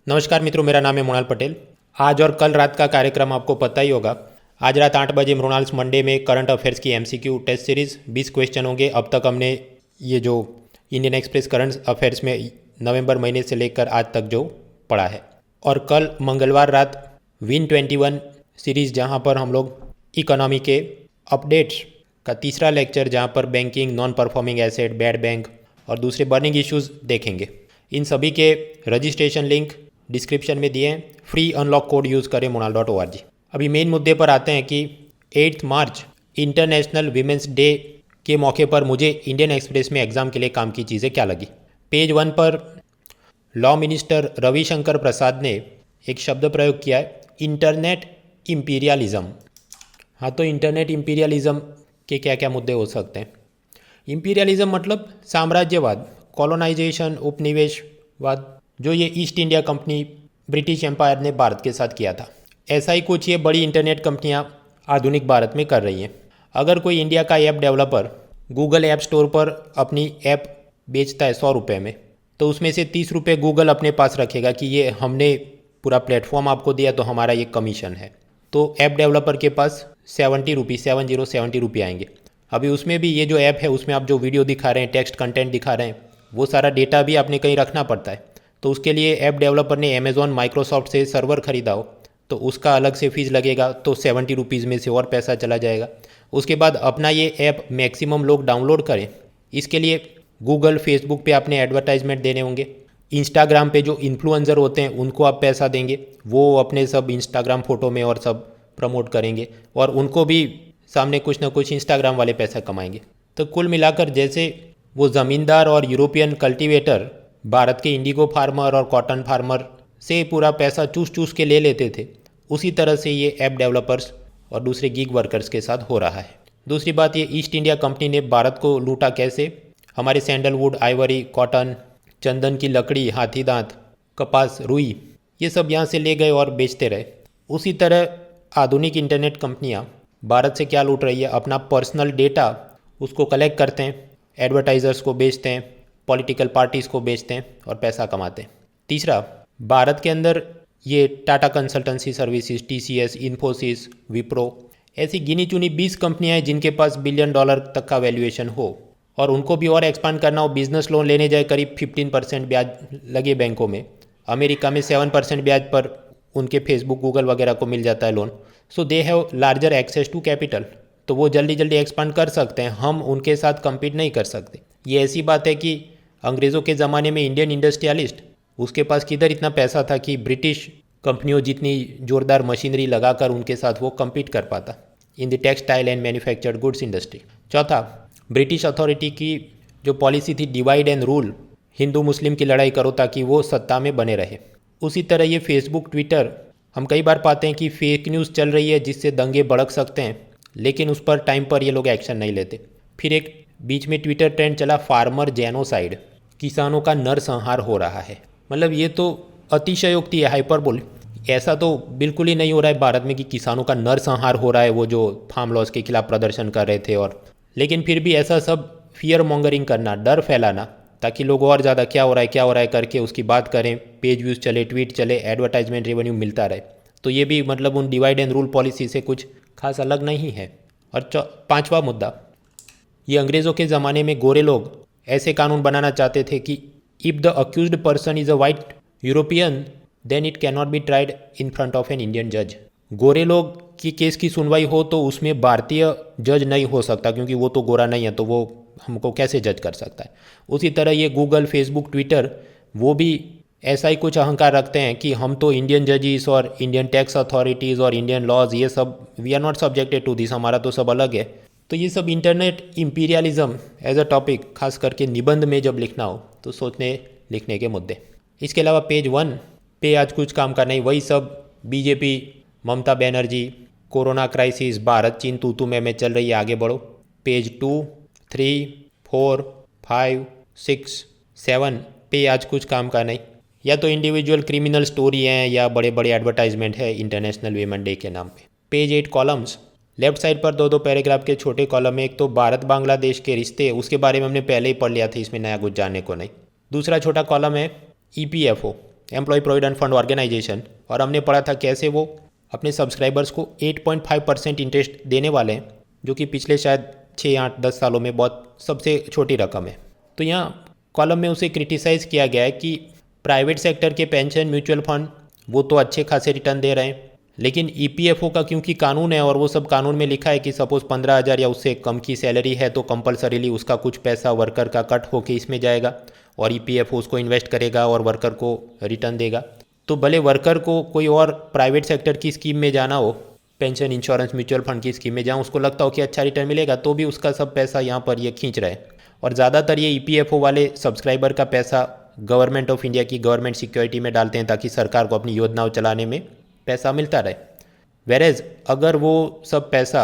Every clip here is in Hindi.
नमस्कार मित्रों, मेरा नाम है मृणाल पटेल। आज और कल रात का कार्यक्रम आपको पता ही होगा। आज रात 8 बजे मृणाल्स मंडे में करंट अफेयर्स की एमसीक्यू टेस्ट सीरीज़ 20 क्वेश्चन होंगे। अब तक हमने ये जो इंडियन एक्सप्रेस करंट अफेयर्स में नवंबर महीने से लेकर आज तक जो पढ़ा है, और कल मंगलवार रात विन 21 सीरीज़ जहाँ पर हम लोग इकोनॉमी के अपडेट्स का तीसरा लेक्चर, जहाँ पर banking, non performing asset, bad bank और दूसरे बर्निंग इश्यूज़ देखेंगे। इन सभी के रजिस्ट्रेशन लिंक डिस्क्रिप्शन में दिए हैं। फ्री अनलॉक कोड यूज़ करें monal.org। अभी मेन मुद्दे पर आते हैं कि 8 मार्च इंटरनेशनल वीमेंस डे के मौके पर मुझे इंडियन एक्सप्रेस में एग्ज़ाम के लिए काम की चीज़ें क्या लगी। पेज 1 पर लॉ मिनिस्टर रविशंकर प्रसाद ने एक शब्द प्रयोग किया है, इंटरनेट इम्पीरियलिज्म। हाँ, तो इंटरनेट इम्पीरियलिज्म के क्या क्या मुद्दे हो सकते हैं। इम्पीरियलिज्म मतलब साम्राज्यवाद, कॉलोनाइजेशन, उपनिवेशवाद, जो ये East India Company British Empire ने भारत के साथ किया था। ऐसा ही कुछ ये बड़ी इंटरनेट कंपनियां आधुनिक भारत में कर रही हैं। अगर कोई इंडिया का app developer Google app store पर अपनी ऐप बेचता है 100 रुपये में, तो उसमें से 30 रुपये गूगल अपने पास रखेगा कि ये हमने पूरा प्लेटफॉर्म आपको दिया तो हमारा ये कमीशन है। तो ऐप डेवलपर के पास 70 रुपये आएंगे। अभी उसमें भी ये जो ऐप है उसमें आप जो वीडियो दिखा रहे हैं, टेक्स्ट कंटेंट दिखा रहे हैं, वो सारा डेटा भी आपने कहीं रखना पड़ता है। तो उसके लिए ऐप डेवलपर ने अमेज़ॉन, माइक्रोसॉफ्ट से सर्वर ख़रीदा हो तो उसका अलग से फ़ीस लगेगा, तो 70 रुपीज़ में से और पैसा चला जाएगा। उसके बाद अपना ये ऐप मैक्सिमम लोग डाउनलोड करें, इसके लिए गूगल, फेसबुक पे आपने एडवर्टाइजमेंट देने होंगे। इंस्टाग्राम पे जो इन्फ्लुएंसर होते हैं उनको आप पैसा देंगे, वो अपने सब इंस्टाग्राम फ़ोटो में और सब प्रमोट करेंगे और उनको भी सामने कुछ ना कुछ इंस्टाग्राम वाले पैसा कमाएंगे। तो कुल मिलाकर जैसे वो ज़मींदार और यूरोपियन कल्टीवेटर भारत के इंडिगो फार्मर और कॉटन फार्मर से पूरा पैसा चूस चूस के ले लेते थे, उसी तरह से ये ऐप डेवलपर्स और दूसरे गिग वर्कर्स के साथ हो रहा है। दूसरी बात, ये ईस्ट इंडिया कंपनी ने भारत को लूटा कैसे। हमारे सैंडलवुड, आइवरी, कॉटन, चंदन की लकड़ी, हाथी दांत, कपास, रुई, ये सब यहाँ से ले गए और बेचते रहे। उसी तरह आधुनिक इंटरनेट कंपनियाँ भारत से क्या लूट रही है, अपना पर्सनल डेटा उसको कलेक्ट करते हैं, एडवर्टाइज़र्स को बेचते हैं, पॉलिटिकल पार्टीज़ को बेचते हैं और पैसा कमाते हैं। तीसरा, भारत के अंदर ये Tata consultancy services, TCS, Infosys, Wipro, ऐसी गिनी चुनी 20 कंपनियां हैं जिनके पास $1 बिलियन तक का वैल्यूएशन हो और उनको भी और एक्सपांड करना हो। बिजनेस लोन लेने जाए करीब 15% ब्याज लगे बैंकों में। अमेरिका में 7% ब्याज पर उनके फेसबुक, गूगल वगैरह को मिल जाता है loan. So they have larger access to capital, तो वो जल्दी जल्दी एक्सपांड कर सकते हैं, हम उनके साथ कम्पीट नहीं कर सकते। ये ऐसी बात है कि अंग्रेज़ों के ज़माने में इंडियन इंडस्ट्रियलिस्ट, उसके पास किधर इतना पैसा था कि ब्रिटिश कंपनियों जितनी ज़ोरदार मशीनरी लगाकर उनके साथ वो कम्पीट कर पाता in the textile and manufactured goods industry. चौथा, ब्रिटिश अथॉरिटी की जो पॉलिसी थी डिवाइड एंड रूल, हिंदू मुस्लिम की लड़ाई करो ताकि वो सत्ता में बने रहे। उसी तरह ये फेसबुक, ट्विटर, हम कई बार पाते हैं कि फेक न्यूज़ चल रही है जिससे दंगे भड़क सकते हैं, लेकिन उस पर टाइम पर ये लोग एक्शन नहीं लेते। फिर एक बीच में ट्विटर ट्रेंड चला, फार्मर जेनोसाइड, किसानों का नरसंहार हो रहा है। मतलब ये तो अतिशयोक्ति है, हाइपरबोल। ऐसा तो बिल्कुल ही नहीं हो रहा है भारत में कि किसानों का नरसंहार हो रहा है, वो जो फार्म लॉस के खिलाफ प्रदर्शन कर रहे थे। और लेकिन फिर भी ऐसा सब फियर मॉन्गरिंग करना, डर फैलाना, ताकि लोग और ज़्यादा क्या हो रहा है करके उसकी बात करें, पेज व्यूज़ चले, ट्वीट चले, एडवर्टाइजमेंट रेवेन्यू मिलता रहे। तो ये भी मतलब उन डिवाइड एंड रूल पॉलिसी से कुछ खास अलग नहीं है। और पांचवा मुद्दा, ये अंग्रेज़ों के ज़माने में गोरे लोग ऐसे कानून बनाना चाहते थे कि if the accused person is a white European then it can not be tried in front of an Indian जज। गोरे लोग की केस की सुनवाई हो तो उसमें भारतीय जज नहीं हो सकता, क्योंकि वो तो गोरा नहीं है, तो वो हमको कैसे जज कर सकता है। उसी तरह ये गूगल, फेसबुक, ट्विटर, वो भी ऐसा ही कुछ अहंकार रखते हैं कि हम तो इंडियन जजिस और इंडियन टैक्स अथॉरिटीज़ और इंडियन लॉज, ये सब we are not subjected to this, हमारा तो सब अलग है। तो ये सब internet imperialism as a topic, खास करके निबंध में जब लिखना हो तो सोचने लिखने के मुद्दे। इसके अलावा पेज 1 पे आज कुछ काम का नहीं, वही सब BJP, Mamata Banerjee, corona crisis, Bharat चीन तू तू मैं चल रही है, आगे बढ़ो। पेज 2, 3, 4, 5, 6, 7 पे आज कुछ काम का नहीं, या तो इंडिविजुअल क्रिमिनल स्टोरी हैं या बड़े बड़े एडवर्टाइजमेंट है इंटरनेशनल वीमेन डे के नाम पे। पेज 8 कॉलम्स, लेफ्ट साइड पर दो पैराग्राफ के छोटे कॉलम है। एक तो भारत बांग्लादेश के रिश्ते, उसके बारे में हमने पहले ही पढ़ लिया था, इसमें नया कुछ जानने को नहीं। दूसरा छोटा कॉलम है EPFO, employ provident fund organisation, और हमने पढ़ा था कैसे वो अपने सब्सक्राइबर्स को 8.5% इंटरेस्ट देने वाले हैं, जो कि पिछले शायद 6, 8, 10 सालों में बहुत सबसे छोटी रकम है। तो यहाँ कॉलम में उसे क्रिटिसाइज़ किया गया है कि प्राइवेट सेक्टर के पेंशन म्यूचुअल फंड वो तो अच्छे खासे रिटर्न दे रहे हैं, लेकिन ईपीएफओ का क्योंकि कानून है और वो सब कानून में लिखा है कि सपोज़ 15,000 या उससे कम की सैलरी है तो कंपलसरीली उसका कुछ पैसा वर्कर का कट होके इसमें जाएगा और ईपीएफओ उसको इन्वेस्ट करेगा और वर्कर को रिटर्न देगा। तो भले वर्कर को कोई और प्राइवेट सेक्टर की स्कीम में जाना हो, पेंशन इंश्योरेंस म्यूचुअल फंड की स्कीम में, जहाँ उसको लगता हो कि अच्छा रिटर्न मिलेगा, तो भी उसका सब पैसा यहाँ पर ये खींच रहा है। और ज़्यादातर ये ईपीएफओ वाले सब्सक्राइबर का पैसा गवर्नमेंट ऑफ इंडिया की गवर्नमेंट सिक्योरिटी में डालते हैं ताकि सरकार को अपनी योजनाओं चलाने में पैसा मिलता रहे। वेरेज अगर वो सब पैसा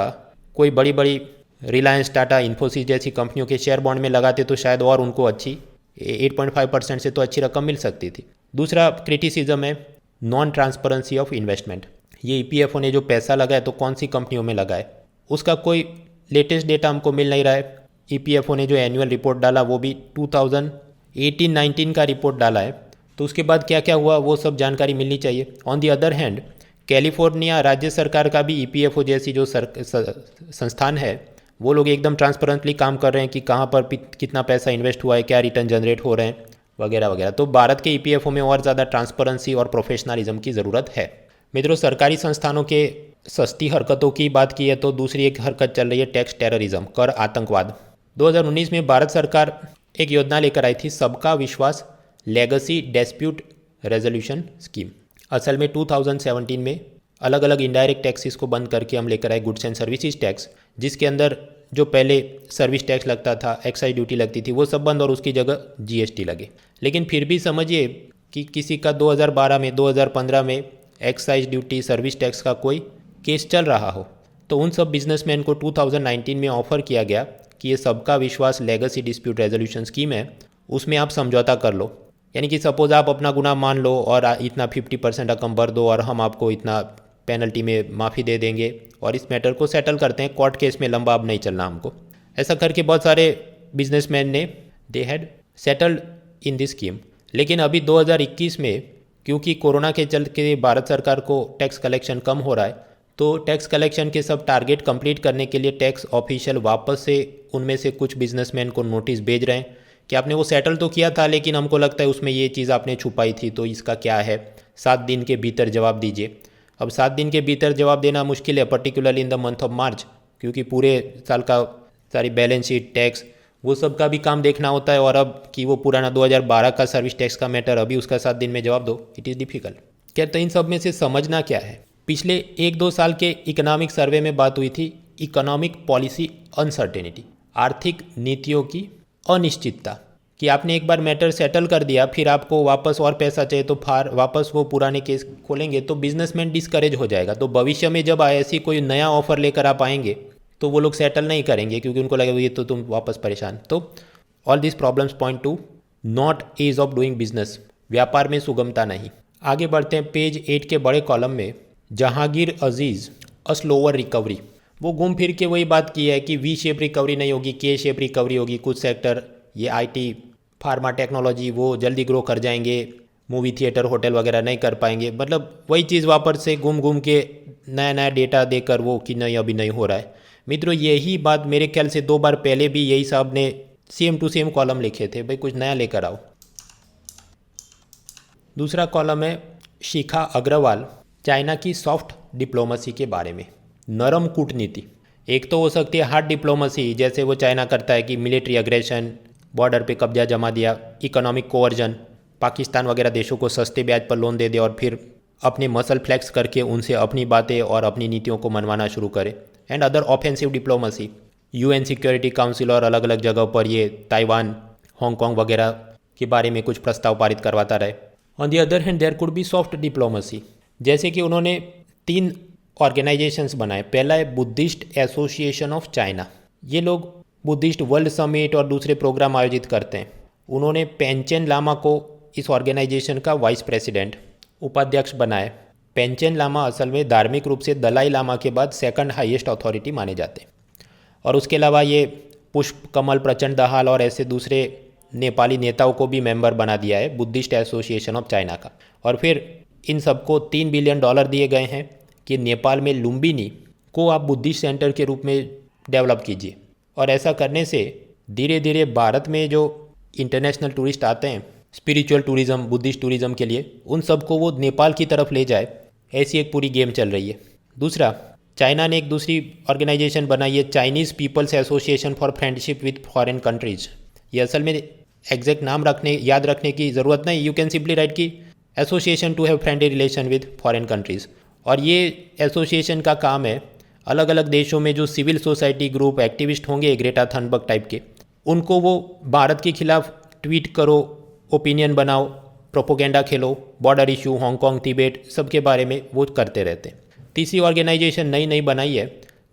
कोई बड़ी बड़ी रिलायंस, टाटा, इन्फोसिस जैसी कंपनियों के शेयर बॉन्ड में लगाते तो शायद और उनको अच्छी 8.5% से तो अच्छी रकम मिल सकती थी। दूसरा क्रिटिसिज्म है नॉन ट्रांसपेरेंसी ऑफ इन्वेस्टमेंट। ये ईपीएफओ ने जो पैसा लगाया तो कौन सी कंपनियों में लगाए, उसका कोई लेटेस्ट डेटा हमको मिल नहीं रहा है। ईपीएफओ ने जो एनुअल रिपोर्ट डाला वो भी 2018-19 का रिपोर्ट डाला है, तो उसके बाद क्या क्या हुआ वो सब जानकारी मिलनी चाहिए। On the other hand California राज्य सरकार का भी ईपीएफओ जैसी जो संस्थान है वो लोग एकदम ट्रांसपेरेंटली काम कर रहे हैं कि कहाँ पर कितना पैसा इन्वेस्ट हुआ है, क्या रिटर्न जनरेट हो रहे हैं वगैरह वगैरह। तो भारत के ईपीएफओ में और ज़्यादा ट्रांसपेरेंसी और प्रोफेशनलिज्म की ज़रूरत है। मित्रों, सरकारी संस्थानों के सस्ती हरकतों की बात की है तो दूसरी एक हरकत चल रही है टैक्स टेररिज्म, कर आतंकवाद। 2019 में भारत सरकार एक योजना लेकर आई थी, सबका विश्वास लेगेसी डिस्प्यूट रेजोल्यूशन स्कीम। असल में 2017 में अलग अलग इनडायरेक्ट टैक्सेस को बंद करके हम लेकर आए गुड्स एंड सर्विसेज टैक्स, जिसके अंदर जो पहले सर्विस टैक्स लगता था, एक्साइज ड्यूटी लगती थी, वो सब बंद और उसकी जगह जीएसटी लगे। लेकिन फिर भी समझिए कि किसी का 2012 में 2015 में एक्साइज ड्यूटी, सर्विस टैक्स का कोई केस चल रहा हो, तो उन सब बिजनेसमैन को 2019 में ऑफर किया गया कि ये सबका विश्वास लेगेसी डिस्प्यूट रेजोल्यूशन स्कीम है, उसमें आप समझौता कर लो। यानी कि सपोज आप अपना गुनाह मान लो और इतना 50% रकम भर दो और हम आपको इतना पेनल्टी में माफ़ी दे देंगे और इस मैटर को सेटल करते हैं, कोर्ट केस में लंबा अब नहीं चलना हमको। ऐसा करके बहुत सारे बिजनेसमैन ने they had settled in this scheme. लेकिन अभी 2021 में क्योंकि कोरोना के चलते भारत सरकार को टैक्स कलेक्शन कम हो रहा है, तो टैक्स कलेक्शन के सब टारगेट कंप्लीट करने के लिए टैक्स ऑफिशियल वापस से उनमें से कुछ बिजनेसमैन को नोटिस भेज रहे हैं कि आपने वो सेटल तो किया था लेकिन हमको लगता है उसमें ये चीज़ आपने छुपाई थी, तो इसका क्या है, 7 दिन के भीतर जवाब दीजिए। अब 7 दिन के भीतर जवाब देना मुश्किल है, particularly in the month of March, क्योंकि पूरे साल का सारी बैलेंस शीट, टैक्स, वो सब का भी काम देखना होता है। और अब कि वो पुराना 2012 का सर्विस टैक्स का मैटर अभी उसका 7 दिन में जवाब दो, इट इज़ डिफ़िकल्ट। क्या तो इन सब में से समझना क्या है, पिछले 1-2 साल के इकोनॉमिक सर्वे में बात हुई थी इकोनॉमिक पॉलिसी अनसर्टेनिटी, आर्थिक नीतियों की अनिश्चितता, कि आपने एक बार मैटर सेटल कर दिया फिर आपको वापस और पैसा चाहिए तो वापस वो पुराने केस खोलेंगे तो बिजनेसमैन डिस्करेज हो जाएगा। तो भविष्य में जब ऐसी कोई नया ऑफर लेकर आप आएंगे तो वो लोग सेटल नहीं करेंगे क्योंकि उनको लगेगा ये तो तुम वापस परेशान। तो all this problems point to not ease of doing business, व्यापार में सुगमता नहीं। आगे बढ़ते हैं पेज 8 के बड़े कॉलम में, जहांगीर अजीज़ अ स्लोअर रिकवरी। वो घूम फिर के वही बात की है कि वी शेप रिकवरी नहीं होगी, के शेप रिकवरी होगी। कुछ सेक्टर ये आईटी, फार्मा, टेक्नोलॉजी वो जल्दी ग्रो कर जाएंगे, मूवी थिएटर, होटल वगैरह नहीं कर पाएंगे। मतलब वही चीज़ वापस से घूम घूम के नया नया डेटा देकर वो कि नहीं अभी नहीं हो रहा है। मित्रों, यही बात मेरे ख्याल से 2 बार पहले भी यही साहब ने सेम टू सेम कॉलम लिखे थे, भाई कुछ नया लेकर आओ। दूसरा कॉलम है शिखा अग्रवाल, चाइना की सॉफ्ट डिप्लोमेसी के बारे में, नरम कूटनीति। एक तो हो सकती है हार्ड डिप्लोमेसी, जैसे वो चाइना करता है कि मिलिट्री अग्रेशन, बॉर्डर पे कब्जा जमा दिया, इकोनॉमिक कोवर्जन, पाकिस्तान वगैरह देशों को सस्ते ब्याज पर लोन दे दे और फिर अपने मसल फ्लेक्स करके उनसे अपनी बातें और अपनी नीतियों को मनवाना शुरू करे। And other offensive diplomacy, UN security council और अलग अलग जगहों पर ये ताइवान, हांगकांग वगैरह के बारे में कुछ प्रस्ताव पारित करवाता रहे। On the other hand there could be soft diplomacy, जैसे कि उन्होंने 3 ऑर्गेनाइजेशंस बनाए। पहला है बुद्धिस्ट एसोसिएशन ऑफ चाइना, ये लोग बुद्धिस्ट वर्ल्ड समिट और दूसरे प्रोग्राम आयोजित करते हैं। उन्होंने पेंचेन लामा को इस ऑर्गेनाइजेशन का वाइस प्रेसिडेंट, उपाध्यक्ष बनाए। पेंचेन लामा असल में धार्मिक रूप से दलाई लामा के बाद 2nd हाईएस्ट अथॉरिटी माने जाते हैं। और उसके अलावा ये पुष्प कमल प्रचंड दहाल और ऐसे दूसरे नेपाली नेताओं को भी मेंबर बना दिया है बुद्धिस्ट एसोसिएशन ऑफ चाइना का। और फिर इन सबको $3 बिलियन दिए गए हैं कि नेपाल में लुम्बिनी को आप बुद्धिस्ट सेंटर के रूप में डेवलप कीजिए। और ऐसा करने से धीरे धीरे भारत में जो इंटरनेशनल टूरिस्ट आते हैं स्पिरिचुअल टूरिज़्म, बुद्धिस्ट टूरिज़्म के लिए, उन सबको वो नेपाल की तरफ ले जाए, ऐसी एक पूरी गेम चल रही है। दूसरा, चाइना ने एक दूसरी ऑर्गेनाइजेशन बनाई है, Chinese people's association for friendship with foreign countries. ये असल में एग्जैक्ट नाम याद रखने की ज़रूरत नहीं, यू कैन सिंपली राइट की association to have friendly relation with foreign countries. और ये एसोसिएशन का काम है अलग अलग देशों में जो सिविल सोसाइटी ग्रुप एक्टिविस्ट होंगे ग्रेटा थनबर्ग टाइप के, उनको वो भारत के खिलाफ ट्वीट करो, ओपिनियन बनाओ, प्रोपोगेंडा खेलो, बॉर्डर इशू, हांगकांग, तिब्बत, सबके बारे में वो करते रहते हैं। तीसरी ऑर्गेनाइजेशन नई बनाई है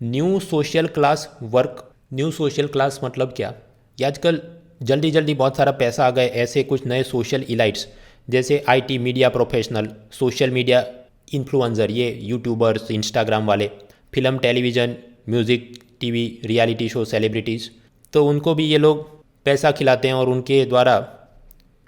new social class work. New social class मतलब क्या? ये आजकल जल्दी बहुत सारा पैसा आ गए, ऐसे कुछ नए सोशल इलाइट्स जैसे IT, media professional, social media influencer, ये यूट्यूबर्स, इंस्टाग्राम वाले, film, television, music, TV, reality show, celebrities, तो उनको भी ये लोग पैसा खिलाते हैं और उनके द्वारा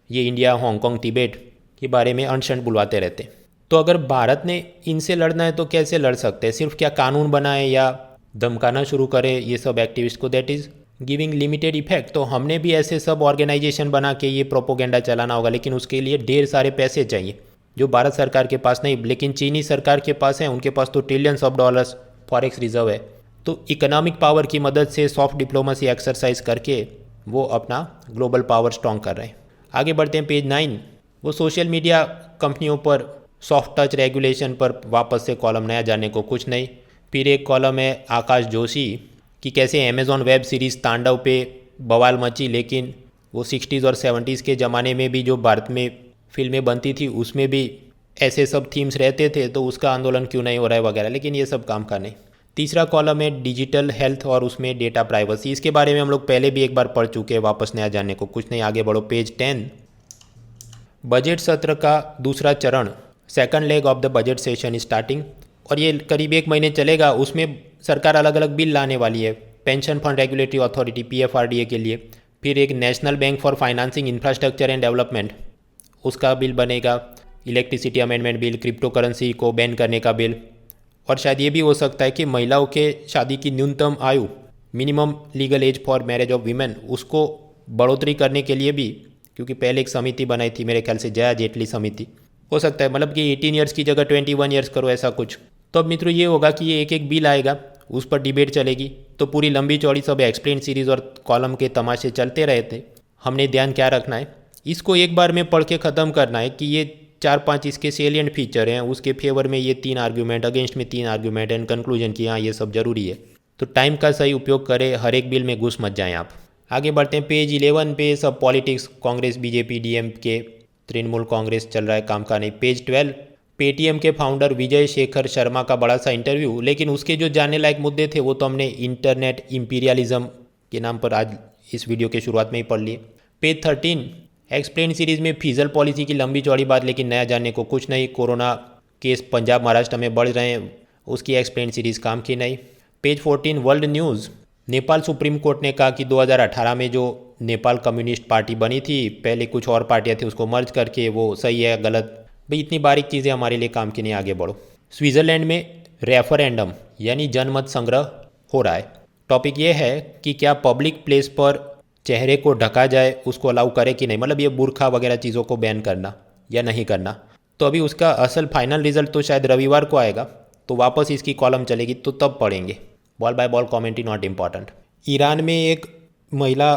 ये इंडिया, हांगकांग, तिब्बत के बारे में अनशन बुलवाते रहते हैं। तो अगर भारत ने इनसे लड़ना है तो कैसे लड़ सकते हैं? सिर्फ क्या कानून बनाए या धमकाना शुरू करे ये सब एक्टिविस्ट को? That is giving limited effect. तो हमने भी ऐसे सब ऑर्गेनाइजेशन बना के ये प्रोपोगेंडा चलाना होगा, लेकिन उसके लिए ढेर सारे पैसे चाहिए जो भारत सरकार के पास नहीं, लेकिन चीनी सरकार के पास है। उनके पास तो trillions of dollars forex reserve है। तो इकोनॉमिक पावर की मदद से सॉफ्ट डिप्लोमेसी एक्सरसाइज करके वो अपना ग्लोबल पावर स्ट्रॉन्ग कर रहे हैं। आगे बढ़ते हैं, पेज 9। वो सोशल मीडिया कंपनियों पर सॉफ्ट टच रेगुलेशन पर वापस से कॉलम, नया जानने को कुछ नहीं। फिर एक कॉलम है आकाश जोशी कि कैसे अमेज़ॉन वेब सीरीज़ तांडव पे बवाल मची, लेकिन वो 60s और 70s के ज़माने में भी जो भारत में फिल्में बनती थी उसमें भी ऐसे सब थीम्स रहते थे, तो उसका आंदोलन क्यों नहीं हो रहा है वगैरह, लेकिन ये सब काम का नहीं। तीसरा कॉलम है डिजिटल हेल्थ और उसमें डेटा प्राइवेसी। इसके बारे में हम लोग पहले भी एक बार पढ़ चुके हैं, वापस नया जानने को कुछ नहीं। आगे बढ़ो, पेज 10। बजट सत्र का दूसरा चरण, second leg of the budget session starting, और ये करीब 1 महीने चलेगा। उसमें सरकार अलग अलग बिल लाने वाली है। Pension fund regulatory authority PFRDA के लिए, फिर एक national bank for financing infrastructure and development, उसका बिल बनेगा। Electricity amendment bill, crypto currency को बैन करने का बिल, और शायद ये भी हो सकता है कि महिलाओं के शादी की न्यूनतम आयु, minimum legal age for marriage of women, उसको बढ़ोतरी करने के लिए भी, क्योंकि पहले एक समिति बनाई थी मेरे ख्याल से जया जेटली समिति, हो सकता है मतलब कि 18 ईयर्स की जगह 21 ईयर्स करो, ऐसा कुछ। तो अब मित्रों ये होगा कि ये एक बिल आएगा, उस पर डिबेट चलेगी। तो पूरी लंबी चौड़ी सब एक्सप्लेन सीरीज़ और कॉलम के तमाशे चलते रहे थे। हमने ध्यान क्या रखना है, इसको एक बार में पढ़ के ख़त्म करना है कि ये 4-5 इसके सेलिएंट फीचर हैं, उसके फेवर में ये 3 आर्ग्यूमेंट, अगेंस्ट में 3 आर्ग्यूमेंट, एंड कंक्लूजन की हाँ ये सब जरूरी है। तो टाइम का सही उपयोग करें, हर एक बिल में घुस मत जाएं आप। आगे बढ़ते हैं, पेज 11 पे सब politics, Congress, BJP, DMK, Trinamool Congress चल रहा है, काम का नहीं। पेज 12, पेटीएम के फाउंडर विजय शेखर शर्मा का बड़ा सा इंटरव्यू, लेकिन उसके जो जानने लायक मुद्दे थे वो तो हमने इंटरनेट इंपीरियलिज्म के नाम पर आज इस वीडियो के शुरुआत में ही पढ़ लिए। पेज 13, एक्सप्लेन सीरीज़ में फिजल पॉलिसी की लंबी चौड़ी बात, लेकिन नया जानने को कुछ नहीं। कोरोना केस पंजाब महाराष्ट्र में बढ़ रहे हैं, उसकी एक्सप्लेन सीरीज़ काम की नहीं। Page 14, world news, Nepal supreme court ने कहा कि 2018 में जो नेपाल कम्युनिस्ट पार्टी बनी थी, पहले कुछ और पार्टियां थी, उसको मर्ज करके वो सही है गलत, भाई इतनी बारीक चीज़ें हमारे लिए काम की नहीं, आगे बढ़ो। स्विट्ज़रलैंड में रेफरेंडम यानी जनमत संग्रह हो रहा है। टॉपिक ये है कि क्या पब्लिक प्लेस पर चेहरे को ढका जाए, उसको अलाउ करे कि नहीं, मतलब ये बुरखा वगैरह चीज़ों को बैन करना या नहीं करना। तो अभी उसका असल फाइनल रिजल्ट तो शायद रविवार को आएगा, तो वापस इसकी कॉलम चलेगी तो तब पढ़ेंगे। Ball by ball commentary not important. Iran में एक महिला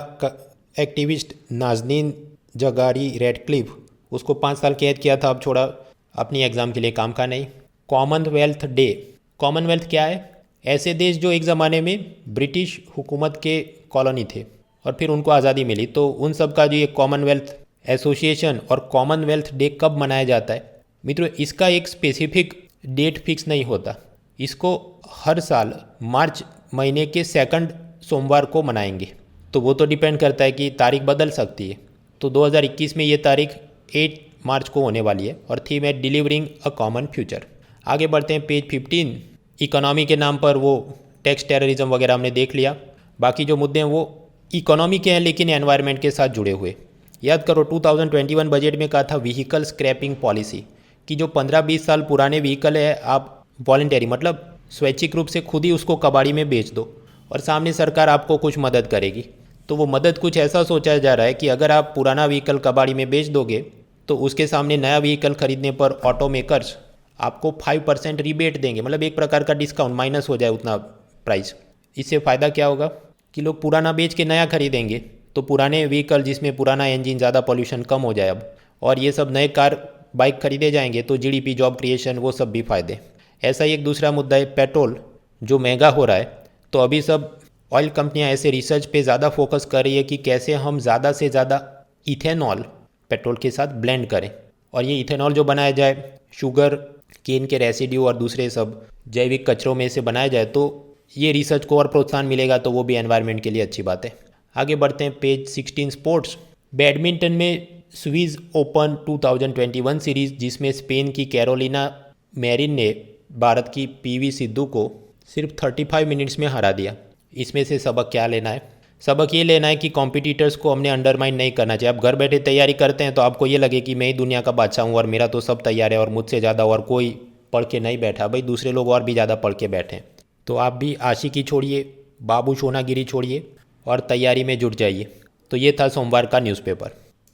एक्टिविस्ट नाजनीन जगारी रेडक्लिफ, उसको 5 साल कैद किया था, अब छोड़ा, अपनी एग्ज़ाम के लिए काम का नहीं। कॉमनवेल्थ डे, कॉमनवेल्थ क्या है? ऐसे देश जो एक ज़माने में ब्रिटिश हुकूमत के कॉलोनी थे और फिर उनको आज़ादी मिली, तो उन सब का जो ये कॉमनवेल्थ एसोसिएशन और कॉमनवेल्थ डे कब मनाया जाता है मित्रों, इसका एक स्पेसिफिक डेट फिक्स नहीं होता। इसको हर साल मार्च महीने के 2nd सोमवार को मनाएंगे, तो वो तो डिपेंड करता है कि तारीख बदल सकती है। तो 2021 में ये तारीख 8 मार्च को होने वाली है और थीम है डिलीवरिंग अ कॉमन फ्यूचर। आगे बढ़ते हैं, पेज 15, इकोनॉमी के नाम पर वो टैक्स टेररिज्म वगैरह हमने देख लिया। बाकी जो मुद्दे हैं वो इकोनॉमी के हैं लेकिन एनवायरनमेंट के साथ जुड़े हुए। याद करो 2021 बजट में कहा था व्हीकल स्क्रैपिंग पॉलिसी कि जो 15-20 साल पुराने व्हीकल है आप वॉलंटरी मतलब स्वैच्छिक रूप से खुद ही उसको कबाड़ी में बेच दो और सामने सरकार आपको कुछ मदद करेगी। तो वो मदद कुछ ऐसा सोचा जा रहा है कि अगर आप पुराना व्हीकल कबाड़ी में बेच दोगे तो उसके सामने नया व्हीकल खरीदने पर ऑटो मेकर्स आपको 5% रिबेट देंगे, मतलब एक प्रकार का डिस्काउंट माइनस हो जाए उतना प्राइस। इससे फ़ायदा क्या होगा कि लोग पुराना बेच के नया खरीदेंगे तो पुराने व्हीकल जिसमें पुराना इंजन ज़्यादा पॉल्यूशन कम हो जाए अब, और ये सब नए कार बाइक खरीदे जाएंगे तो जीडीपी जॉब क्रिएशन वो सब भी फ़ायदे। ऐसा ही एक दूसरा मुद्दा है पेट्रोल जो महंगा हो रहा है। तो अभी सब ऑयल कंपनियां ऐसे रिसर्च पे ज़्यादा फोकस कर रही है कि कैसे हम ज़्यादा से ज़्यादा इथेनॉल पेट्रोल के साथ ब्लेंड करें और ये इथेनॉल जो बनाया जाए शुगर केन के रेसिड्यू और दूसरे सब जैविक कचरों में से बनाया जाए तो ये रिसर्च को और प्रोत्साहन मिलेगा, तो वो भी एनवायरनमेंट के लिए अच्छी बात है। आगे बढ़ते हैं पेज 16 स्पोर्ट्स। बैडमिंटन में स्विस ओपन 2021 सीरीज़ जिसमें स्पेन की कैरोलिना मैरिन ने भारत की पीवी सिद्धू को सिर्फ 35 मिनट्स में हरा दिया। इसमें से सबक क्या लेना है? सबक ये लेना है कि कॉम्पिटिटर्स को हमने अंडरमाइन नहीं करना चाहिए। आप घर बैठे तैयारी करते हैं तो आपको ये लगे कि मैं ही दुनिया का बादशाह हूँ और मेरा तो सब तैयार है और मुझसे ज़्यादा और कोई पढ़ के नहीं बैठा। भाई दूसरे लोग और भी ज़्यादा पढ़ के बैठे हैं। तो आप भी आशिकी छोड़िए, बाबू सोनागिरी छोड़िए और तैयारी में जुट जाइए। तो ये था सोमवार का न्यूज़पेपर।